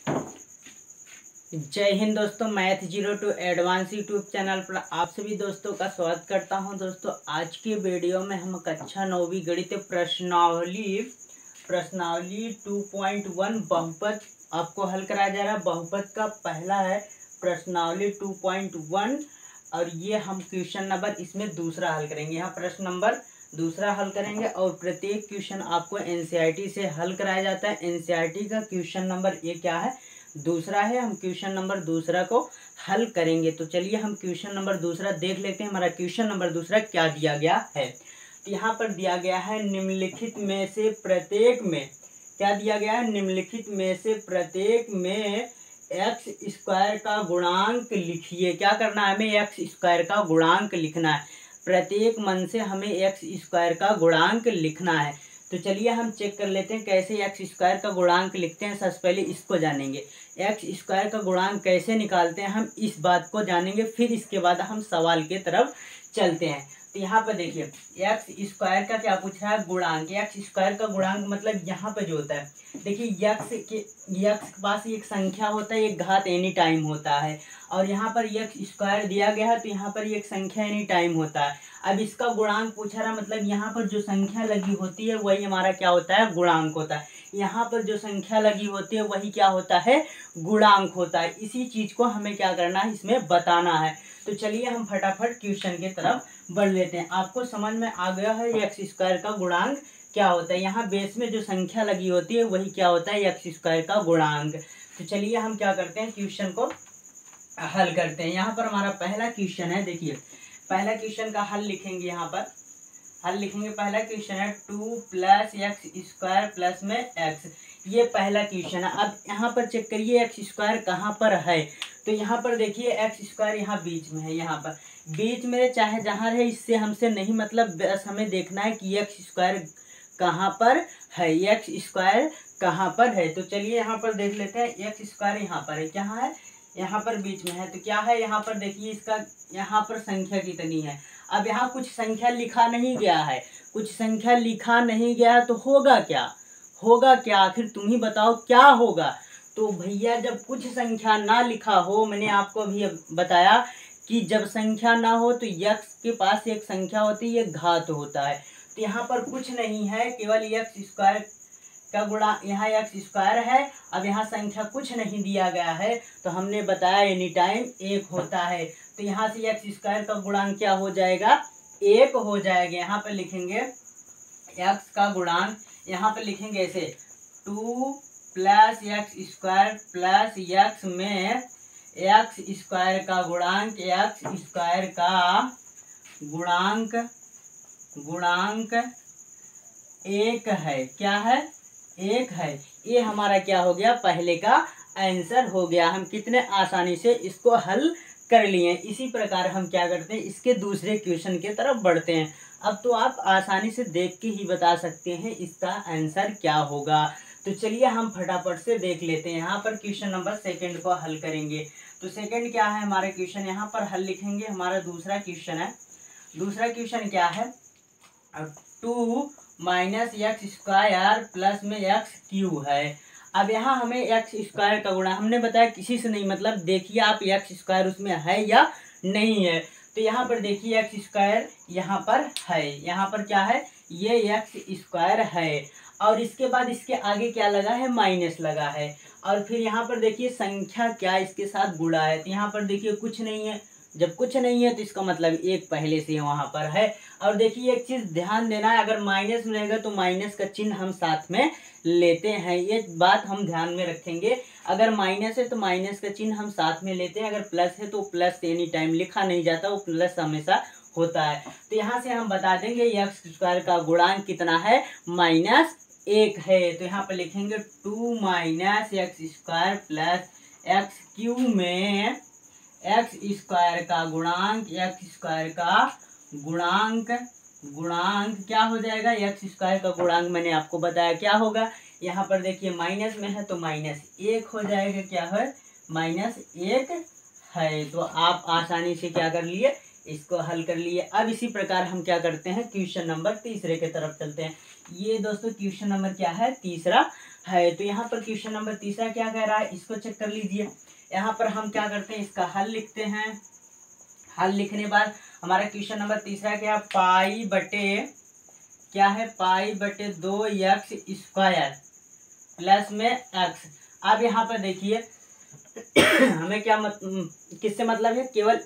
जय हिंद दोस्तों, math zero to advance YouTube channel पर आप सभी दोस्तों का स्वागत करता हूं। दोस्तों आज के वीडियो में हम कक्षा 9वीं गणित प्रश्नावली 2.1 बहुपद आपको हल कराया जा रहा है। बहुपद का पहला है प्रश्नावली 2.1 और ये हम क्वेश्चन नंबर इसमें दूसरा हल करेंगे। यहाँ प्रश्न नंबर दूसरा हल करेंगे और प्रत्येक क्वेश्चन आपको एनसीईआरटी से हल कराया जाता है। एनसीईआरटी का क्वेश्चन नंबर ये क्या है, दूसरा है। हम क्वेश्चन नंबर दूसरा को हल करेंगे। तो चलिए हम क्वेश्चन नंबर दूसरा देख लेते हैं। हमारा क्वेश्चन नंबर दूसरा क्या दिया गया है। तो यहाँ पर दिया गया है निम्नलिखित में से प्रत्येक में, क्या दिया गया है, निम्नलिखित में से प्रत्येक में एक्स स्क्वायर का गुणांक लिखिए। क्या करना है, हमें एक्स स्क्वायर का गुणांक लिखना है। प्रत्येक मन से हमें एक्स स्क्वायर का गुणांक लिखना है। तो चलिए हम चेक कर लेते हैं कैसे एक्स स्क्वायर का गुणांक लिखते हैं। सबसे पहले इसको जानेंगे, एक्स स्क्वायर का गुणांक कैसे निकालते हैं, हम इस बात को जानेंगे। फिर इसके बाद हम सवाल के तरफ चलते हैं। तो यहाँ पर देखिए एक्स स्क्वायर का क्या पूछ रहा है, गुणांक। एक्स स्क्वायर का गुणांक मतलब यहाँ पे जो होता है, देखिए एक्स के पास एक संख्या होता है, एक घात एनी टाइम होता है। और यहाँ पर एक्स स्क्वायर दिया गया है तो यहाँ पर एक संख्या एनी टाइम होता है। अब इसका गुणांक पूछा रहा, मतलब यहाँ पर जो संख्या लगी होती है वही हमारा क्या होता है, गुणांक होता है। यहाँ पर जो संख्या लगी होती है वही क्या होता है, गुणांक होता है। इसी चीज को हमें क्या करना है, इसमें बताना है। तो चलिए हम फटाफट क्वेश्चन के तरफ बढ़ लेते हैं। आपको समझ में आ गया है एक्स स्क्वायर का गुणांक क्या होता है। यहाँ बेस में जो संख्या लगी होती है वही क्या होता है, एक्स स्क्वायर का गुणांक। तो चलिए हम क्या करते हैं, क्वेश्चन को हल करते हैं। यहाँ पर हमारा पहला क्वेश्चन है, देखिए पहला क्वेश्चन का हल लिखेंगे। यहाँ पर हल लिखेंगे, पहला क्वेश्चन है 2 + एक्स स्क्वायर प्लस में एक्स। ये पहला क्वेश्चन है। अब यहाँ पर चेक करिए एक्स स्क्वायर कहाँ पर है। तो यहाँ पर देखिए एक्स स्क्वायर यहाँ बीच में है, यहाँ पर बीच में चाहे जहाँ रहे, इससे हमसे नहीं मतलब, बस हमें देखना है कि एक्स स्क्वायर कहाँ पर है, एक्स स्क्वायर कहाँ पर है। तो चलिए यहाँ पर देख लेते हैं, एक्स स्क्वायर यहाँ पर है, कहाँ है, यहाँ पर बीच में है। तो क्या है, यहाँ पर देखिए इसका यहाँ पर संख्या कितनी है। अब यहाँ कुछ संख्या लिखा नहीं गया है, कुछ संख्या लिखा नहीं गया है तो होगा क्या, होगा क्या, आखिर तुम ही बताओ क्या होगा। तो भैया जब कुछ संख्या ना लिखा हो, मैंने आपको अभी बताया कि जब संख्या ना हो तो यक्स के पास एक संख्या होती है, घात होता है। तो यहाँ पर कुछ नहीं है, केवल एक्स स्क्वायर का गुणा, यहाँ एक्स स्क्वायर है। अब यहाँ संख्या कुछ नहीं दिया गया है तो हमने बताया एनी टाइम 1 होता है। तो यहाँ से एक्स स्क्वायर का गुणांक क्या हो जाएगा, 1 हो जाएगा। यहाँ पर लिखेंगे एक्स का गुणांक, यहाँ पर लिखेंगे ऐसे 2 + एक्स स्क्वायर प्लस एक्स में एक्स स्क्वायर का गुणांक, एक्स स्क्वायर का गुणांक 1 है। क्या है, 1 है। ये हमारा क्या हो गया, पहले का आंसर हो गया। हम कितने आसानी से इसको हल कर लिए। इसी प्रकार हम क्या करते हैं, इसके दूसरे क्वेश्चन के तरफ बढ़ते हैं। अब तो आप आसानी से देख के ही बता सकते हैं इसका आंसर क्या होगा। तो चलिए हम फटाफट से देख लेते हैं। यहाँ पर क्वेश्चन नंबर सेकंड को हल करेंगे। तो सेकंड क्या है हमारा क्वेश्चन, यहाँ पर हल लिखेंगे। हमारा दूसरा क्वेश्चन है, दूसरा क्वेश्चन क्या है, 2 - एक्स स्क्वायर प्लस में एक्स क्यूब है। अब यहाँ हमें एक्स स्क्वायर का गुणा, हमने बताया किसी से नहीं मतलब, देखिए आप एक्स स्क्वायर उसमें है या नहीं है। तो यहाँ पर देखिए एक्स स्क्वायर यहाँ पर है, यहाँ पर क्या है, ये एक्स स्क्वायर है। और इसके बाद इसके आगे क्या लगा है, माइनस लगा है। और फिर यहाँ पर देखिए संख्या क्या इसके साथ गुणा है। तो यहाँ पर देखिए कुछ नहीं है, जब कुछ नहीं है तो इसका मतलब 1 पहले से वहाँ पर है। और देखिए एक चीज ध्यान देना है, अगर माइनस में रहेगा तो माइनस का चिन्ह हम साथ में लेते हैं, ये बात हम ध्यान में रखेंगे। अगर माइनस है तो माइनस का चिन्ह हम साथ में लेते हैं, अगर प्लस है तो प्लस एनी टाइम लिखा नहीं जाता, वो प्लस हमेशा होता है। तो यहाँ से हम बता देंगे एक्स स्क्वायर का गुणांक कितना है, -1 है। तो यहाँ पर लिखेंगे 2 - x square plus x cube में एक्स स्क्वायर का गुणांक, एक्स स्क्वायर का गुणांक क्या हो जाएगा, एक्स स्क्वायर का गुणांक मैंने आपको बताया क्या होगा। यहाँ पर देखिए माइनस में है तो -1 हो जाएगा, क्या है, -1 है। तो आप आसानी से क्या कर लिए, इसको हल कर लिए। अब इसी प्रकार हम क्या करते हैं, क्वेश्चन नंबर तीसरे के तरफ चलते हैं। ये दोस्तों क्वेश्चन नंबर क्या है, तीसरा। है। तो यहाँ पर क्वेश्चन नंबर तीसरा क्या कह रहा है, इसको चेक कर लीजिए। यहाँ पर हम क्या करते हैं, इसका हल लिखते हैं। हल लिखने बाद हमारा क्वेश्चन नंबर तीसरा क्या, पाई बटे क्या है, पाई बटे 2x² प्लस में x। अब यहाँ पर देखिए हमें क्या किससे मतलब है, केवल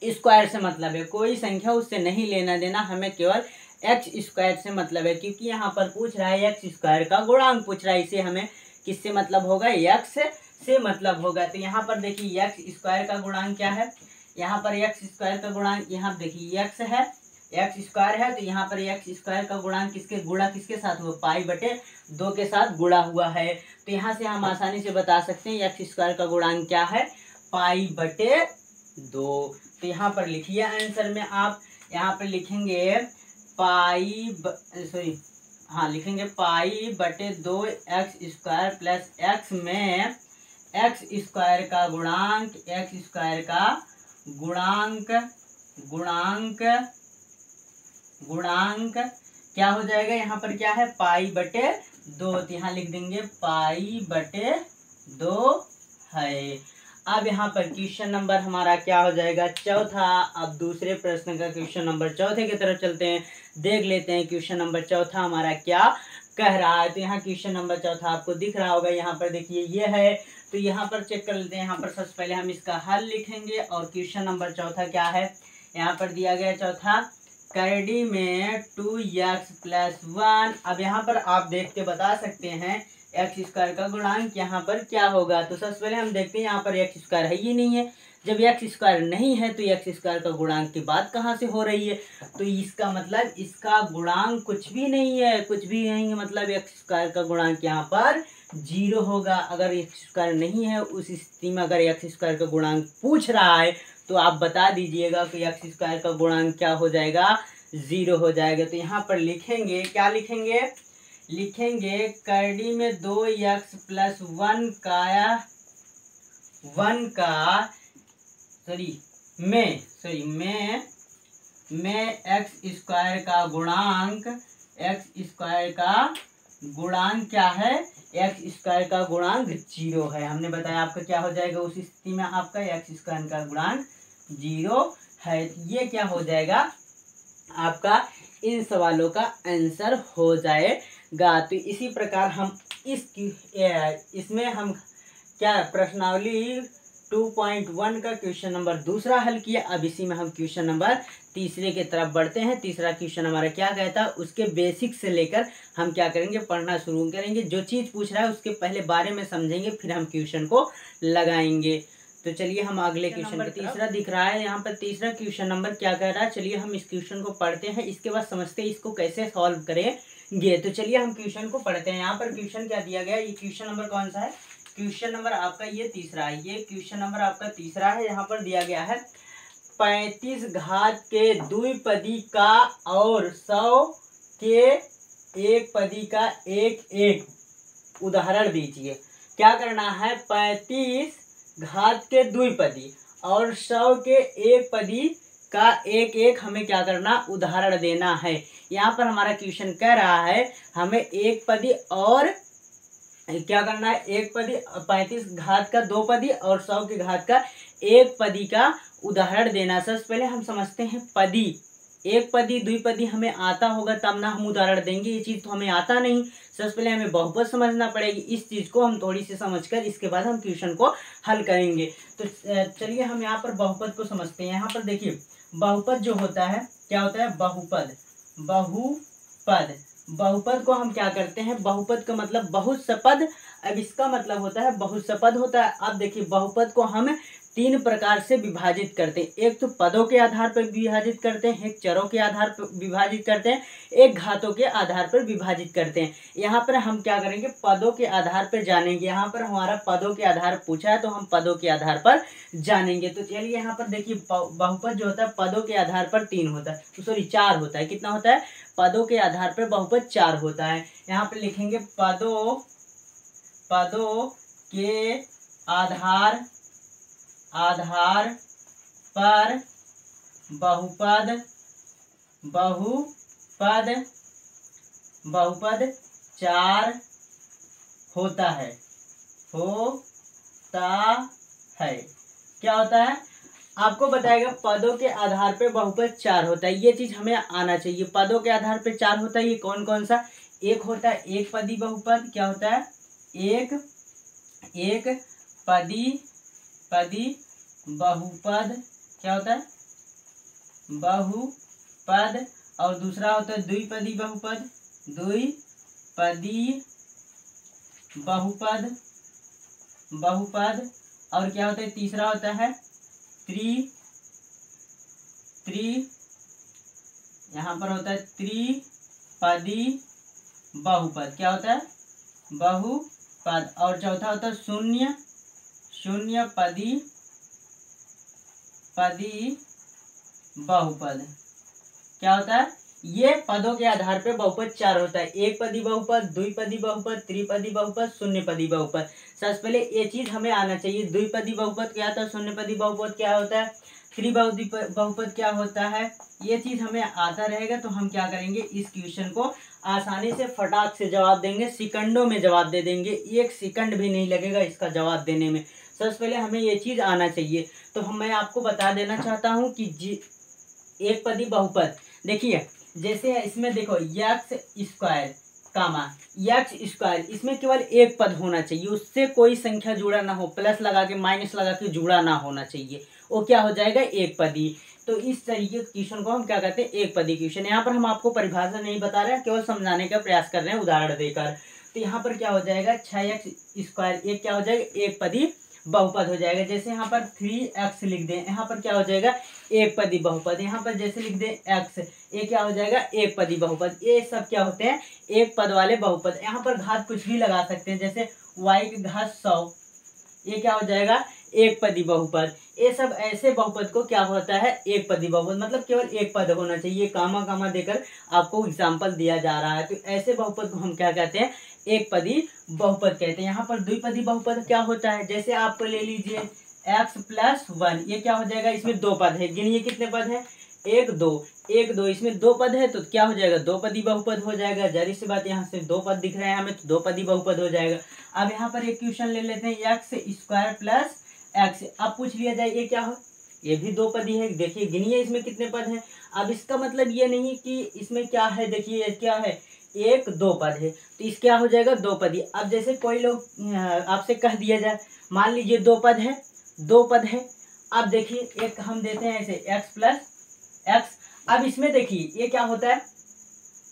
x² से मतलब है, कोई संख्या उससे नहीं लेना देना, हमें केवल x² से मतलब है, क्योंकि यहाँ पर पूछ रहा है x² का गुणांक पूछ रहा है, इसे हमें किससे मतलब होगा, x से मतलब होगा। तो यहाँ पर देखिए x² का गुणांक क्या है, यहाँ पर x² का गुणांक, यहाँ देखिए x है, x² है, तो यहाँ पर x² का गुणांक किसके गुणा किसके साथ हुआ, पाई बटे 2 के साथ गुणा हुआ है। तो यहाँ से हम आसानी से बता सकते हैं x² का गुणांक क्या है, पाई बटे 2। तो यहाँ पर लिखिए आंसर में आप, यहाँ पर लिखेंगे लिखेंगे पाई बटे 2x² प्लस x में x² का गुणांक, x² का गुणांक क्या हो जाएगा, यहाँ पर क्या है, पाई बटे 2। तो यहाँ लिख देंगे पाई बटे 2 है। अब यहाँ पर क्वेश्चन नंबर हमारा क्या हो जाएगा, चौथा। अब दूसरे प्रश्न का क्वेश्चन नंबर चौथे की तरफ चलते हैं, देख लेते हैं क्वेश्चन नंबर चौथा हमारा क्या कह रहा है। तो यहाँ क्वेश्चन नंबर चौथा आपको दिख रहा होगा, यहाँ पर देखिए ये है। तो यहाँ पर चेक कर लेते हैं, यहाँ पर सबसे पहले हम इसका हल लिखेंगे। और क्वेश्चन नंबर चौथा क्या है, यहाँ पर दिया गया चौथा, करड़ी में 2x प्लस 1। अब यहाँ पर आप देख के बता सकते हैं x² का गुणांक यहाँ पर क्या होगा। तो सबसे पहले हम देखते हैं, यहाँ पर x² है ही नहीं है। जब x² नहीं है तो x² का गुणांक की बात कहाँ से हो रही है। तो इसका मतलब इसका गुणांक कुछ भी नहीं है, कुछ भी नहीं है, मतलब x² का गुणांक यहाँ पर 0 होगा। अगर x² नहीं है, उस स्थिति में अगर x² का गुणांक पूछ रहा है तो आप बता दीजिएगा कि x² का गुणांक क्या हो जाएगा, 0 हो जाएगा। तो यहाँ पर लिखेंगे, क्या लिखेंगे, लिखेंगे करड़ी में 2x प्लस 1 में x² का गुणांक क्या है, x² का गुणांक 0 है। हमने बताया आपका क्या हो जाएगा, उस स्थिति में आपका x² का गुणांक 0 है। ये क्या हो जाएगा, आपका इन सवालों का आंसर हो जाएगा। तो इसी प्रकार हम इसमें हम क्या प्रश्नावली 2.1 का क्वेश्चन नंबर दूसरा हल किया। अब इसी में हम क्वेश्चन नंबर तीसरे की तरफ बढ़ते हैं। तीसरा क्वेश्चन हमारा क्या कहता है, उसके बेसिक से लेकर हम क्या करेंगे, पढ़ना शुरू करेंगे। जो चीज़ पूछ रहा है उसके पहले बारे में समझेंगे, फिर हम क्वेश्चन को लगाएंगे। तो चलिए हम अगले क्वेश्चन नंबर तीसरा दिख रहा है, यहाँ पर तीसरा क्वेश्चन नंबर क्या कह रहा है, चलिए हम इस क्वेश्चन को पढ़ते हैं, इसके बाद समझते हैं इसको कैसे सॉल्व करेंगे। तो चलिए हम क्वेश्चन को पढ़ते हैं। यहाँ पर क्वेश्चन क्या दिया गया, ये क्वेश्चन नंबर कौन सा है, क्वेश्चन नंबर आपका ये तीसरा है, ये क्वेश्चन नंबर आपका तीसरा है। यहाँ पर दिया गया है 35 घात के द्विपदी का और 100 के एक पदी का एक उदाहरण दीजिए। क्या करना है, 35 घात के द्विपदी और 100 के एक पदी का एक हमें क्या करना, उदाहरण देना है। यहाँ पर हमारा क्वेश्चन कह रहा है हमें एक पदी और क्या करना है, एक पदी 35 घात का 2 पदी और 100 के घात का एक पदी का उदाहरण देना। सबसे पहले हम समझते हैं पदी, एक पदी द्विपदी हमें आता होगा तब ना हम उदाहरण देंगे, ये चीज़ तो हमें आता नहीं। सबसे पहले हमें बहुपद समझना पड़ेगी, इस चीज़ को हम थोड़ी सी समझकर इसके बाद हम क्वेश्चन को हल करेंगे। तो चलिए हम यहाँ पर बहुपद को समझते हैं। यहाँ पर देखिए बहुपद जो होता है क्या होता है, बहुपद को हम क्या करते हैं, बहुपद का मतलब बहुत सपद। अब इसका मतलब होता है बहुत सपद होता है। अब देखिए बहुपद को हम 3 प्रकार से विभाजित करते हैं, एक तो पदों के आधार पर विभाजित करते हैं, एक चरों के आधार पर विभाजित करते हैं, एक घातों के आधार पर विभाजित करते हैं। यहाँ पर हम क्या करेंगे, पदों के आधार पर जानेंगे। यहाँ पर हमारा पदों के आधार पूछा है तो हम पदों के आधार पर जानेंगे। तो चलिए यहाँ पर देखिए बहुपद जो होता है पदों के आधार पर 3 होता है, तो सॉरी 4 होता है। कितना होता है, पदों के आधार पर बहुपद 4 होता है। यहाँ पर लिखेंगे पदों के आधार पर बहुपद 4 होता है, क्या होता है आपको बताएगा। पदों के आधार पे बहुपद 4 होता है, ये चीज हमें आना चाहिए। पदों के आधार पे 4 होता है, ये कौन कौन सा? एक होता है एक पदी बहुपद, क्या होता है? एक पदी बहुपद, क्या होता है? बहुपद। और दूसरा होता है द्विपदी बहुपद, द्विपदी बहुपद। और क्या होता है? तीसरा होता है यहाँ पर होता है त्रिपदी बहुपद, क्या होता है? बहुपद। और चौथा होता है शून्य पदी बहुपद, क्या होता है? ये पदों के आधार पे बहुपद 4 होता है, एक पदी बहुपद, द्विपदी बहुपद, त्रिपदी बहुपद, शून्य पदी बहुपद। सबसे पहले ये चीज हमें आना चाहिए, द्विपदी बहुपद क्या होता है, शून्य पदी बहुपद क्या होता है, त्रिपदी बहुपद क्या होता है। ये चीज हमें आता रहेगा तो हम क्या करेंगे, इस क्वेश्चन को आसानी से फटाक से जवाब देंगे, सेकंडों में जवाब दे देंगे, 1 सेकंड भी नहीं लगेगा इसका जवाब देने में। सबसे पहले हमें ये चीज आना चाहिए। तो मैं आपको बता देना चाहता हूँ कि एक पदी बहुपद, देखिए जैसे इसमें देखो x² इसमें केवल एक पद होना चाहिए, उससे कोई संख्या जुड़ा ना हो, प्लस लगा के माइनस लगा के जुड़ा ना होना चाहिए, वो क्या हो जाएगा? एक पदी। तो इस तरीके के क्वेश्चन को हम क्या कहते हैं? एक पदी क्वेश्चन। यहाँ पर हम आपको परिभाषा नहीं बता रहे हैं, केवल समझाने का प्रयास कर रहे हैं उदाहरण देकर। तो यहाँ पर क्या हो जाएगा? 6x² एक क्या हो जाएगा? एक पदी बहुपद हो जाएगा। जैसे यहाँ पर 3x लिख दें, यहाँ पर क्या हो जाएगा? एक पदी बहुपद। यहाँ पर जैसे लिख दें x, ये क्या हो जाएगा? एक पदी बहुपद। ये सब क्या होते हैं? एक पद वाले बहुपद। यहाँ पर घात कुछ भी लगा सकते हैं, जैसे y की घात 100, ये क्या हो जाएगा? एक पदी बहुपद। ये सब ऐसे बहुपद को क्या होता है? एक पदी बहुपद, मतलब केवल एक पद होना चाहिए। कामा कामा देकर आपको एग्जाम्पल दिया जा रहा है। तो ऐसे बहुपद को हम क्या कहते हैं? एक पदी बहुपद कहते हैं। यहाँ पर द्विपदी बहुपद क्या होता है? जैसे आप ले लीजिए x+1, ये क्या हो जाएगा? इसमें दो पद है, गिनिए कितने पद है? 1 2, इसमें दो पद है तो क्या हो जाएगा? दो पदी बहुपद हो जाएगा। जाहिर सी बात, यहाँ से दो पद दिख रहे हैं हमें, तो दो पदी बहुपद हो जाएगा। अब यहाँ पर एक क्वेश्चन ले लेते हैं, x² + x। अब पूछ लिया जाए ये क्या हो? ये भी दो पदी है। देखिए गिनिए इसमें कितने पद हैं। अब इसका मतलब ये नहीं कि इसमें क्या है, देखिए ये क्या है? एक दो पद है, तो इस क्या हो जाएगा? दो पदी। अब जैसे कोई लोग आपसे कह दिया जाए, मान लीजिए दो पद है। अब देखिए एक हम देते हैं ऐसे x+x। अब इसमें देखिए ये क्या होता है?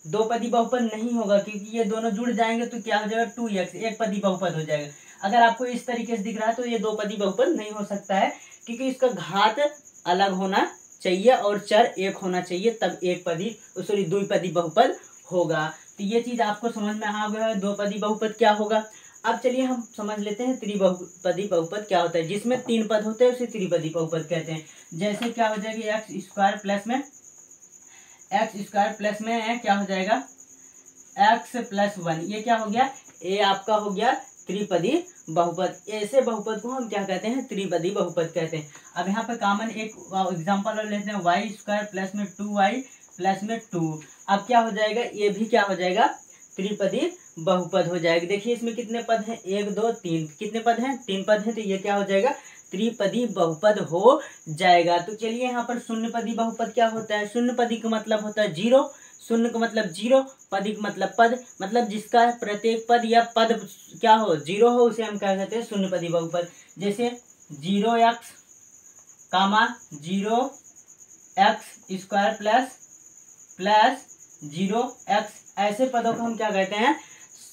दो पदी बहुपद नहीं होगा, क्योंकि ये दोनों जुड़ जाएंगे तो क्या हो जाएगा? 2x, एक पदी बहुपद हो जाएगा। अगर आपको इस तरीके से दिख रहा है तो ये दो पदी बहुपद नहीं हो सकता है, क्योंकि इसका घात अलग होना चाहिए और चर एक होना चाहिए, तब एक पदी द्विपदी बहुपद होगा। तो ये चीज आपको समझ में आ गया है, दो पदी बहुपद क्या होगा। अब चलिए हम समझ लेते हैं त्रिपदी बहुपद क्या होता है। जिसमें तीन पद होते हैं उसे त्रिपदी बहुपद कहते हैं। जैसे क्या हो जाएगा? x² में क्या हो जाएगा? x+1, ये क्या हो गया? ये आपका हो गया त्रिपदी बहुपद। ऐसे बहुपद को हम क्या कहते हैं? त्रिपदी बहुपद कहते हैं। अब यहाँ पे कॉमन एक एग्जांपल लेते हैं, y² + 2y + 2। अब क्या हो जाएगा? ये भी क्या हो जाएगा? त्रिपदी बहुपद हो जाएगा। देखिए इसमें कितने पद हैं? 1 2 3, कितने पद हैं? 3 पद हैं, तो ये क्या हो जाएगा? त्रिपदी बहुपद हो जाएगा। तो चलिए यहाँ पर शून्य पदी बहुपद क्या होता है? शून्य पदी का मतलब होता है 0, शून्य का मतलब 0, पदी का मतलब पद, मतलब जिसका प्रत्येक पद या पद क्या हो? 0 हो, उसे हम क्या कहते हैं? शून्य पदी बहुपद। जैसे 0x, 0x² + 0x, ऐसे पदों को हम क्या कहते हैं?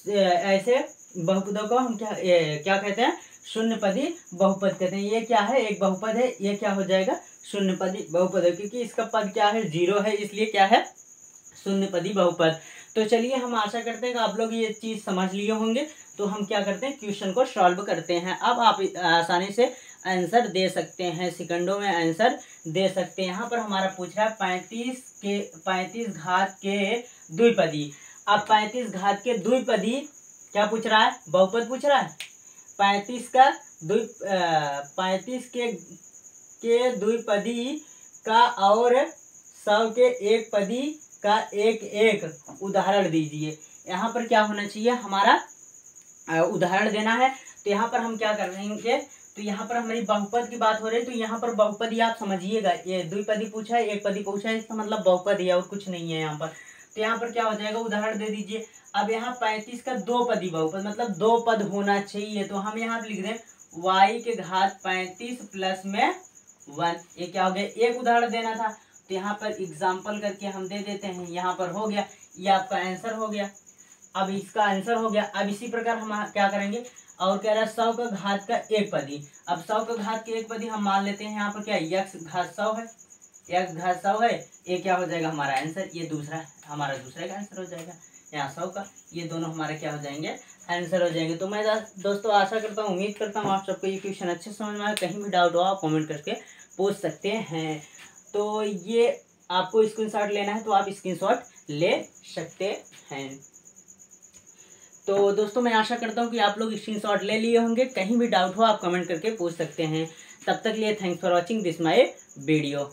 ऐसे बहुपदों को हम क्या कहते हैं? शून्य पदी बहुपद कहते हैं। ये क्या है? एक बहुपद है, ये क्या हो जाएगा? शून्य पदी बहुपद है, क्योंकि इसका पद क्या है? 0 है, इसलिए क्या है? शून्य पदी बहुपद। तो चलिए हम आशा करते हैं कि आप लोग ये चीज समझ लिए होंगे। तो हम क्या करते हैं? क्वेश्चन को सॉल्व करते हैं। अब आप आसानी से आंसर दे सकते हैं, सेकंडों में आंसर दे सकते हैं। यहाँ पर हमारा पूछ रहा है 35 घात के द्विपदी। अब 35 घात के द्विपदी क्या पूछ रहा है? बहुपद पूछ रहा है। 35 के द्विपदी का और 100 के एक पदी का एक उदाहरण दीजिए। यहाँ पर क्या होना चाहिए हमारा? उदाहरण देना है। तो यहाँ पर हम क्या करेंगे, तो यहाँ पर हमारी बहुपद की बात हो रही है, तो यहाँ पर बहुपदी आप समझिएगा, ये द्विपदी पूछा है, एक पदी पूछा है, इसका मतलब बहुपदी है और कुछ नहीं है यहाँ पर। तो यहाँ पर क्या हो जाएगा, उदाहरण दे दीजिए। अब यहाँ 35 का दो पदी बहुपद मतलब दो पद होना चाहिए, तो हम यहाँ लिख दें y के घात 35 प्लस में 1। ये क्या हो गया, एक उदाहरण देना था, तो यहाँ पर एग्जाम्पल करके हम दे देते हैं। यहाँ पर हो गया, ये आपका आंसर हो गया। अब इसका आंसर हो गया। अब इसी प्रकार हम क्या करेंगे, और कह रहा है 100 का घात का एक पदी। अब 100 का घात के एक पदी हम मान लेते हैं यहाँ पर क्या है, x घात 100 है, x घात 100 है। ये क्या हो जाएगा हमारा आंसर, ये दूसरा हमारा दूसरे का आंसर हो जाएगा। यहाँ 100 का ये दोनों हमारे क्या हो जाएंगे, आंसर हो जाएंगे। तो मैं दोस्तों आशा करता हूँ, उम्मीद करता हूँ आप सबको ये क्वेश्चन अच्छे समझ में आए। कहीं भी डाउट हो आप कमेंट करके पूछ सकते हैं। तो ये आपको स्क्रीनशॉट लेना है तो आप स्क्रीनशॉट ले सकते हैं। तो दोस्तों मैं आशा करता हूँ कि आप लोग स्क्रीनशॉट ले लिए होंगे। कहीं भी डाउट हो आप कमेंट करके पूछ सकते हैं। तब तक लिए thanks for watching this my video.